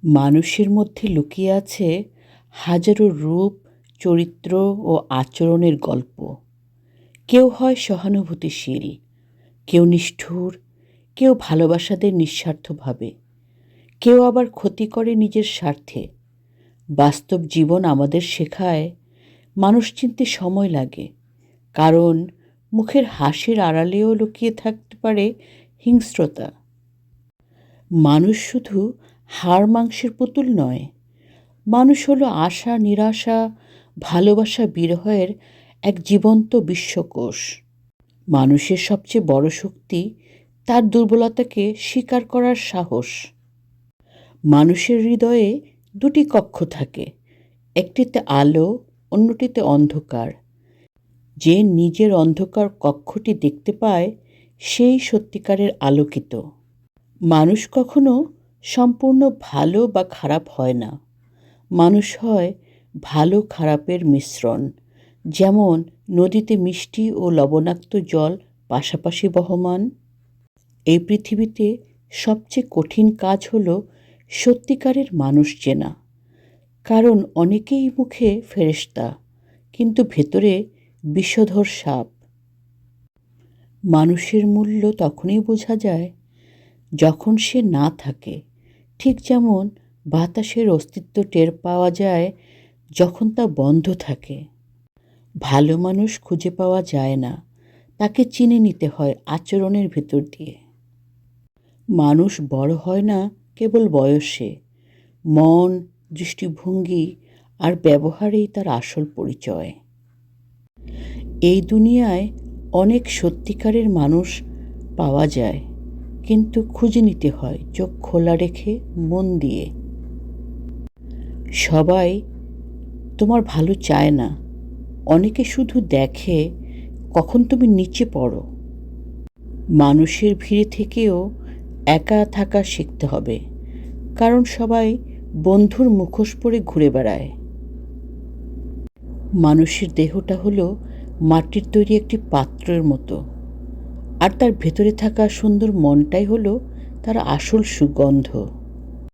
মানুষের মধ্যে লুকিয়ে আছে হাজারো রূপ, চরিত্র ও আচরণের গল্প। কেউ হয় সহানুভূতিশীল, কেউ নিষ্ঠুর, কেউ ভালোবাসা দেয় নিঃস্বার্থভাবে, কেউ আবার ক্ষতি করে নিজের স্বার্থে। বাস্তব জীবন আমাদের শেখায় মানুষ চিনতে সময় লাগে, কারণ মুখের হাসির আড়ালেও লুকিয়ে থাকতে পারে হিংস্রতা। মানুষ শুধু হাড় মাংসের পুতুল নয়, মানুষ হলো আশা, নিরাশা, ভালোবাসা, বিরহের এক জীবন্ত বিশ্বকোষ। মানুষের সবচেয়ে বড় শক্তি তার দুর্বলতাকে স্বীকার করার সাহস। মানুষের হৃদয়ে দুটি কক্ষ থাকে, একটিতে আলো, অন্যটিতে অন্ধকার। যে নিজের অন্ধকার কক্ষটি দেখতে পায় সেই সত্যিকারের আলোকিত। মানুষ কখনো সম্পূর্ণ ভালো বা খারাপ হয় না, মানুষ হয় ভালো খারাপের মিশ্রণ। যেমন নদীতে মিষ্টি ও লবণাক্ত জল পাশাপাশি বহমান। এই পৃথিবীতে সবচেয়ে কঠিন কাজ হলো সত্যিকারের মানুষ চেনা, কারণ অনেকেই মুখে ফেরেশতা, কিন্তু ভেতরে বিষধর সাপ। মানুষের মূল্য তখনই বোঝা যায় যখন সে না থাকে, ঠিক যেমন বাতাসের অস্তিত্ব টের পাওয়া যায় যখন তা বন্ধ থাকে। ভালো মানুষ খুঁজে পাওয়া যায় না, তাকে চিনে নিতে হয় আচরণের ভেতর দিয়ে। মানুষ বড় হয় না কেবল বয়সে, মন, দৃষ্টিভঙ্গি আর ব্যবহারেই তার আসল পরিচয়। এই দুনিয়ায় অনেক সত্যিকারের মানুষ পাওয়া যায়, কিন্তু খুঁজে নিতে হয় চোখ খোলা রেখে, মন দিয়ে। সবাই তোমার ভালো চায় না, অনেকে শুধু দেখে কখন তুমি নিচে পড়ো। মানুষের ভিড়ে থেকেও একা থাকা শিখতে হবে, কারণ সবাই বন্ধুর মুখোশ পরে ঘুরে বেড়ায়। মানুষের দেহটা হলো মাটির তৈরি একটি পাত্রের মতো, আর তার ভেতরে থাকা সুন্দর মনটাই হলো তার আসল সুগন্ধ।